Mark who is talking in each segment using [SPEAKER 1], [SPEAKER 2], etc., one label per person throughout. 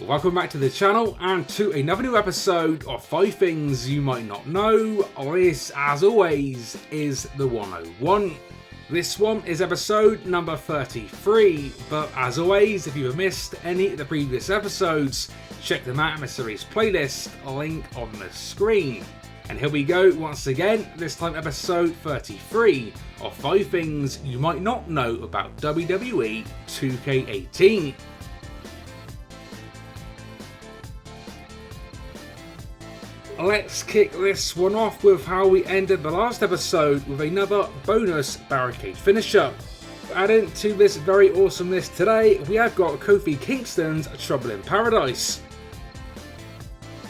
[SPEAKER 1] Welcome back to the channel and to another new episode of 5 Things You Might Not Know. This, as always, is the 101. This one is episode number 33, but as always, if you have missed any of the previous episodes, check them out in the series playlist, link on the screen. And here we go once again, this time episode 33 of 5 Things You Might Not Know About WWE 2K18. Let's kick this one off with how we ended the last episode with another bonus Barricade finisher. Adding to this very awesome list today, we have got Kofi Kingston's Trouble in Paradise.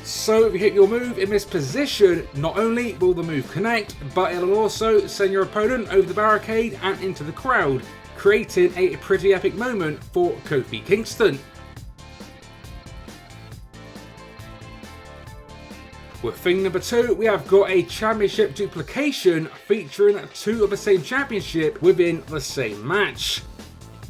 [SPEAKER 1] So if you hit your move in this position, not only will the move connect, but it'll also send your opponent over the barricade and into the crowd, creating a pretty epic moment for Kofi Kingston. With thing number 2, we have got a championship duplication featuring 2 of the same championship within the same match.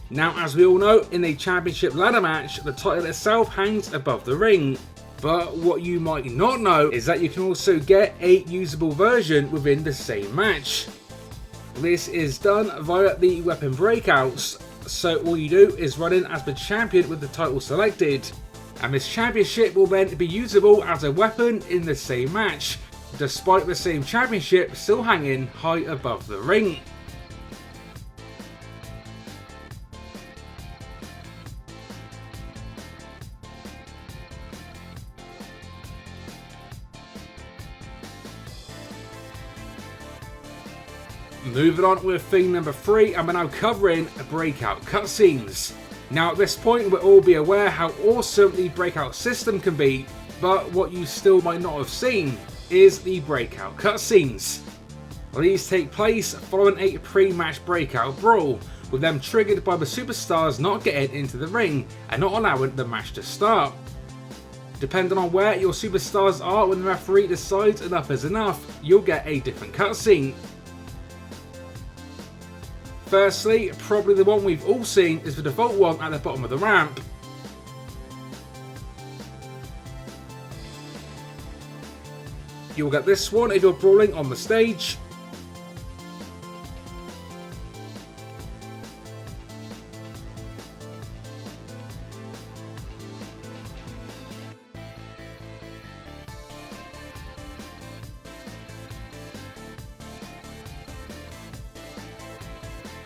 [SPEAKER 1] Now, as we all know, in a championship ladder match, the title itself hangs above the ring. But what you might not know is that you can also get a usable version within the same match. This is done via the weapon breakouts, so all you do is run in as the champion with the title selected. And this championship will then be usable as a weapon in the same match, despite the same championship still hanging high above the ring. Moving on with thing number 3, and we're now covering Breakout Cutscenes. Now at this point we'll all be aware how awesome the Breakout system can be, but what you still might not have seen is the Breakout Cutscenes. These take place following a pre-match Breakout brawl, with them triggered by the superstars not getting into the ring and not allowing the match to start. Depending on where your superstars are when the referee decides enough is enough, you'll get a different cutscene. Firstly, probably the one we've all seen is the default one at the bottom of the ramp. You'll get this one if you're brawling on the stage.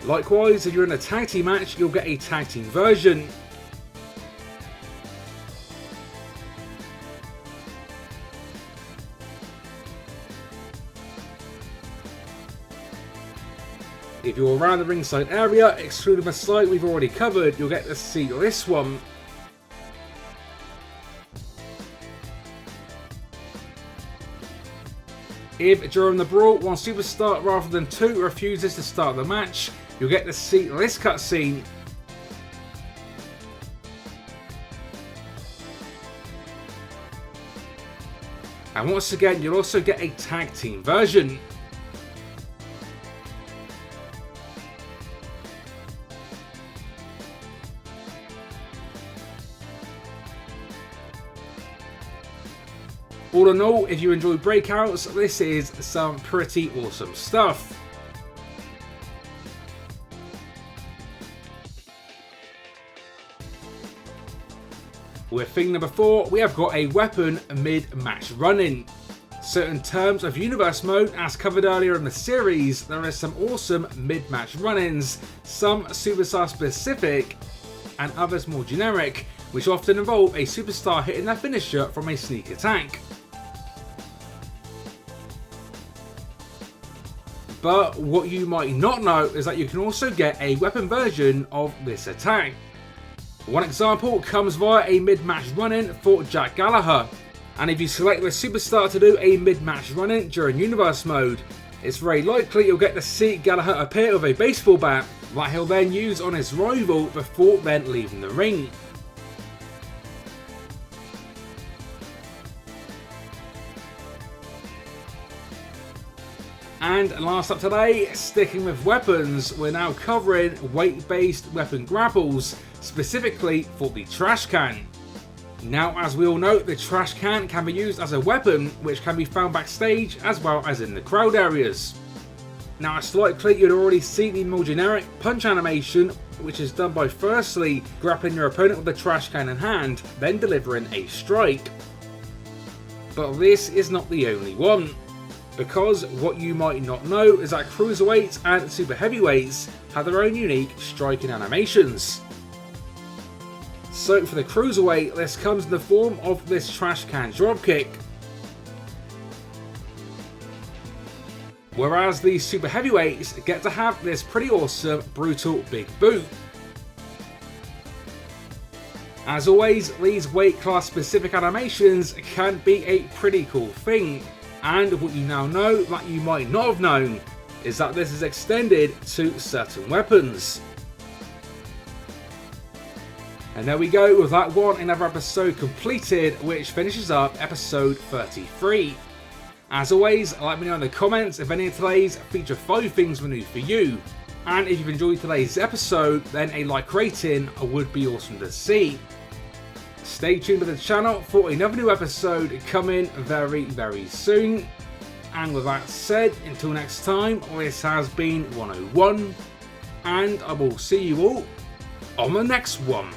[SPEAKER 1] Likewise, if you're in a tag team match, you'll get a tag team version. If you're around the ringside area, excluding the site we've already covered, you'll get to see this one. If during the brawl, one superstar rather than 2 refuses to start the match, you'll get to see this cutscene. And once again, you'll also get a tag team version. All in all, if you enjoy breakouts, this is some pretty awesome stuff. With thing number 4, we have got a weapon mid-match run-in. So in terms of universe mode, as covered earlier in the series, there is some awesome mid-match run-ins, some superstar specific and others more generic, which often involve a superstar hitting their finisher from a sneak attack. But what you might not know is that you can also get a weapon version of this attack. One example comes via a mid-match run-in for Jack Gallagher, and if you select the superstar to do a mid-match run-in during universe mode, it's very likely you'll get to see Gallagher appear with a baseball bat that he'll then use on his rival before then leaving the ring. And last up today, sticking with weapons, we're now covering weight-based weapon grapples, specifically for the trash can. Now, as we all know, the trash can be used as a weapon, which can be found backstage as well as in the crowd areas. Now, a slight clip, you'd already see the more generic punch animation, which is done by firstly grappling your opponent with the trash can in hand, then delivering a strike. But this is not the only one, because what you might not know is that cruiserweights and super heavyweights have their own unique striking animations. So for the cruiserweight, this comes in the form of this trash can dropkick. Whereas the super heavyweights get to have this pretty awesome brutal big boot. As always, these weight class specific animations can be a pretty cool thing, and what you now know that you might not have known is that this is extended to certain weapons. And there we go with that one, another episode completed, which finishes up episode 33. As always, let me know in the comments if any of today's feature 5 things were new for you. And if you've enjoyed today's episode, then a like rating would be awesome to see. Stay tuned to the channel for another new episode coming very, very soon. And with that said, until next time, this has been 101, and I will see you all on the next one.